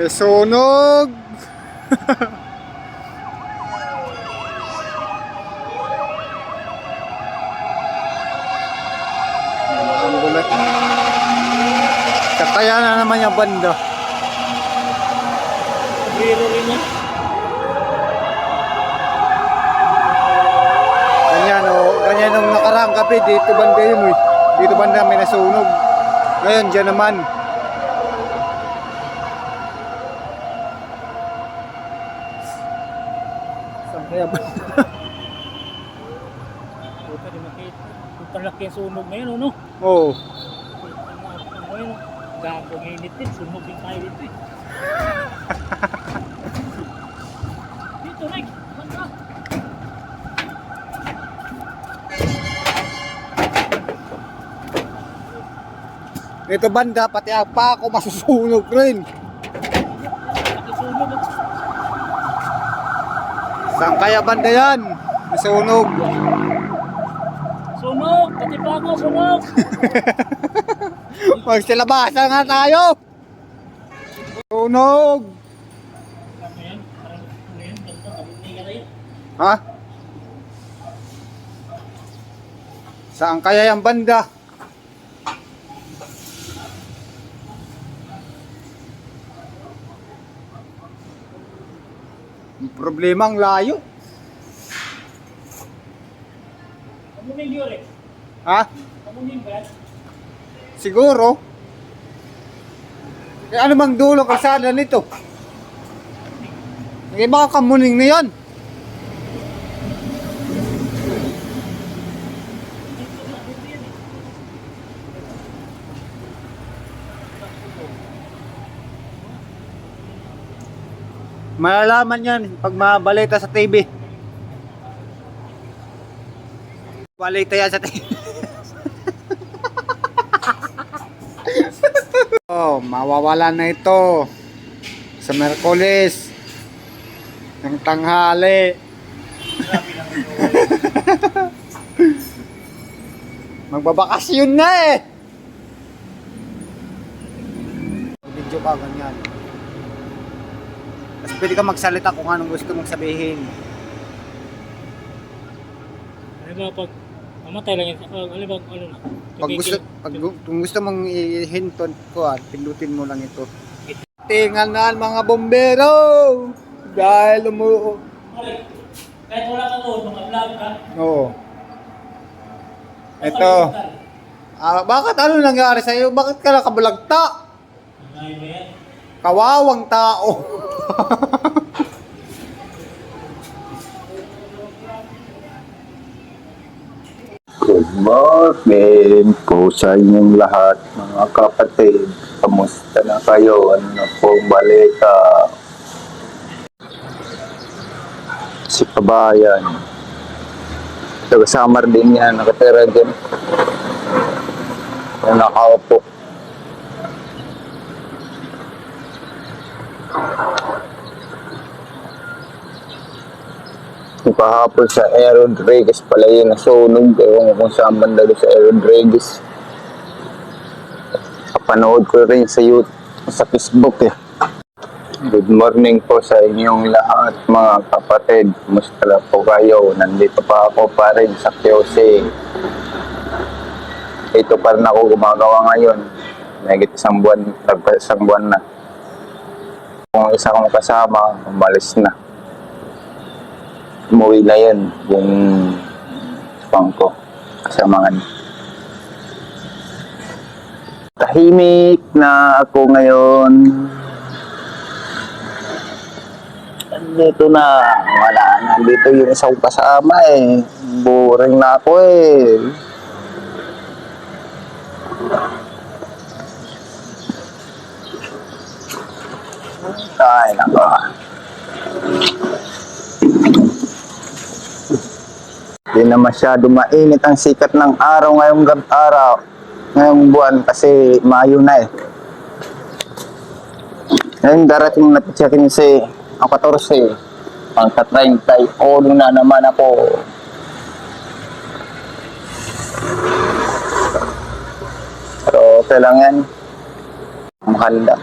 Sunog! Ang gulat. Kataya na naman yung banda. Biro rin yan. Ganyan o, ganyan nung nakaraang kape, dito banda yun eh. Dito banda may nasunog. Ngayon, dyan naman. Saan kaya ba? Puta di makita. Puta laki yung sunog na yun, ano? Oo. Ano yun? Gagong init din. Sunog din tayo dito eh. Dito, Rick. Banda. Ito banda, pati pa ako masusunog rin. Laki sunog. Saan kaya banda yan? Nasunog. Sunog! Pati pa ako, sunog! Magsilabasan nga tayo. Sunog. Ano yan? Parang ano yan? Ganito, kabunti ka rin. Ha? Saan kaya yung banda? Ang problema ang layo. Kamunin yun, Rick. Ha? Kamunin ba yan? Siguro. Eh ano mang dulo kalsada nito? Hindi baka kamuning na yan. Malalaman yan pag mabalita sa TV. Balita yan sa TV. Oh, mawawala na ito sa Merkulis ng tanghali. Magbabakasyon na eh. Video ka ganyan. Tapos pwede ka magsalita kung anong gusto mong sabihin. Ano ba pag mamatay lang yan? Ano ba? Ano na? Kung gusto mong i-hinton ko, pindutin mo lang ito. Tingal na mga bombero dahil Kahit wala ka doon, mga-vlog ka. Oo. Ito. Bakit ano nangyari sa iyo? Bakit ka nakabalagta? Ay ba yan? Kawawang tao. Good morning po sa inyong lahat, mga kapatid. Kamusta na kayo? Ano na pong balita? Si Kabayan. Taga-Samar din yan, nakatira din. Yung nakaupo. Kahapon sa Aero Rodriguez pala yun nasunog. Ewan ko kung saan banda doon sa Aero Rodriguez. Kapanood ko rin sa YouTube, sa Facebook eh. Good morning po sa inyong lahat, mga kapatid. Kumusta na po kayo? Nandito pa ako pa rin sa QC. Ito pa rin ako gumagawa ngayon. Nagit isang buwan na. Kung isa kong kasama, umalis na. Umuwi na yun, yung pangko, kasamahan. Tahimik na ako ngayon. Dito na, wala na. Dito yung isang kasama eh. Boring na ako eh. Ay, nako. Hindi na masyado mainit ang sikat ng araw ngayong buwan kasi Mayo na eh. Ngayon darating na siya 15, ang 14, ang 31 na naman ako. Pero okay lang yan. Mahal lang.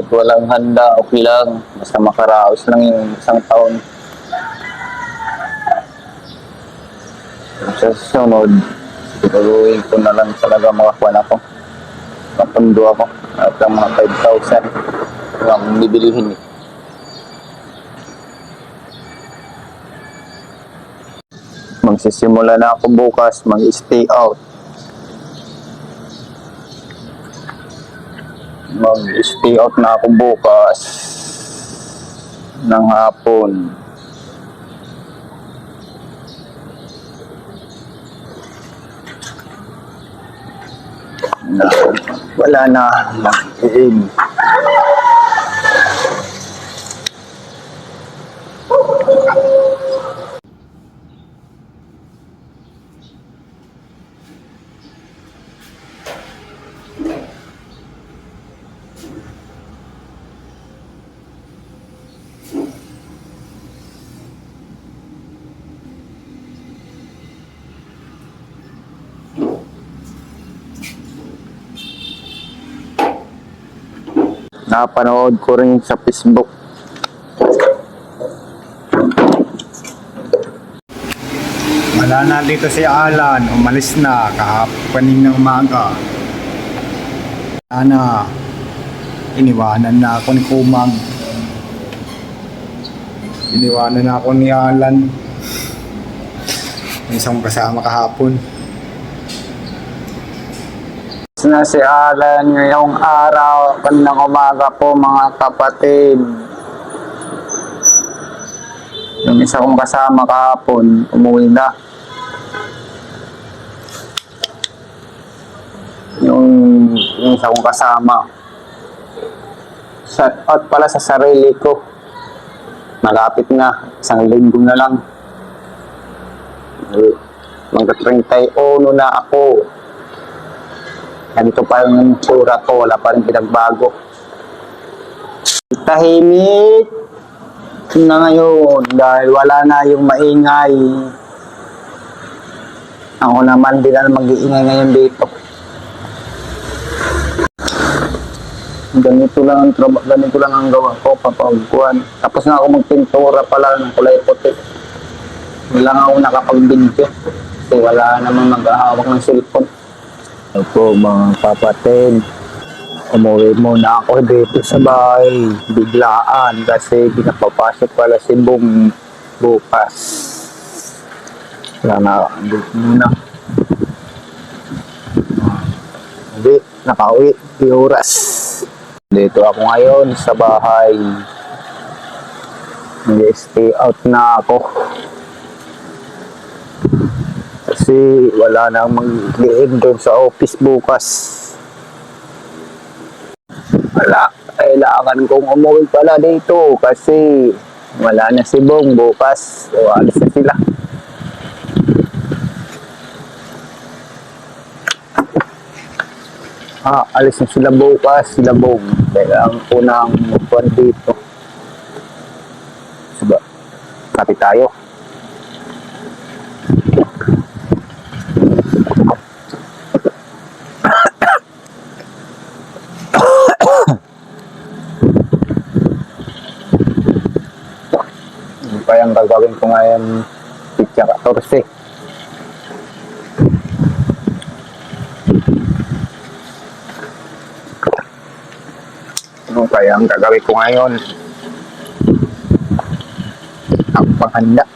kahit walang handa, okay lang. Basta makaraos lang yung isang taon. Sa susunod, siguruhin ko na lang talaga makakuha ako. Matundo ako. At ang mga 5,000 ang bibilihin eh. Magsisimula na ako bukas, mag-stay out. Mag-stay out na ako bukas ng hapon. Wala na mag-iim. Napanood ko rin sa Facebook. Wala na dito si Alan, umalis na kahapon ng umaga. Sana, iniwanan na ako ni Kumag. Iniwanan na ako ni Alan. Yung isang kasama kahapon. Na si Alan ngayong araw, kanang umaga po mga kapatid. Yung isa kong kasama kahapon, umuwi na. Yung isa kong kasama. Shout out pala sa sarili ko. Malapit na, isang linggo na lang. Mag-31 na ako. Ganito pa yung tsura ko, wala pa rin pinagbago. Tahimik na ngayon dahil wala na yung maingay. Ako naman din na mag-iingay ngayon dito. Ganito lang ang trabaho, ganito lang ang gawa ko, papagkuhan. Tapos na ako magpintura pala ng kulay puti. Wala nga ako nakapag-video kasi wala namang mag-ahawak ng cellphone. Opo mga kapatid, umuwi muna ako dito sa bahay, biglaan kasi pinapapasok pala si Bong bukas. Wala na, dito muna. Hindi, nakauwi, di oras. Dito ako ngayon sa bahay. Nag-stay out na ako. Kasi wala nang mag-game doon sa office bukas. Wala, kailangan kong umuwi pala dito kasi wala na si Bong bukas. So, alis na sila. Alis na sila bukas, sila Bong. Kailangan ko nang magpuan dito. Diba? Kapit tayo. Pa yung gagawin ko ngayon pizza 14. Ano kaya ang gagawin ko ngayon? Ang panghanda.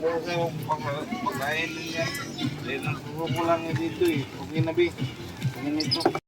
Huwag na yung pagkain niya. Dahil nasusuko lang niya dito eh. Okay na, Bi. Ganito.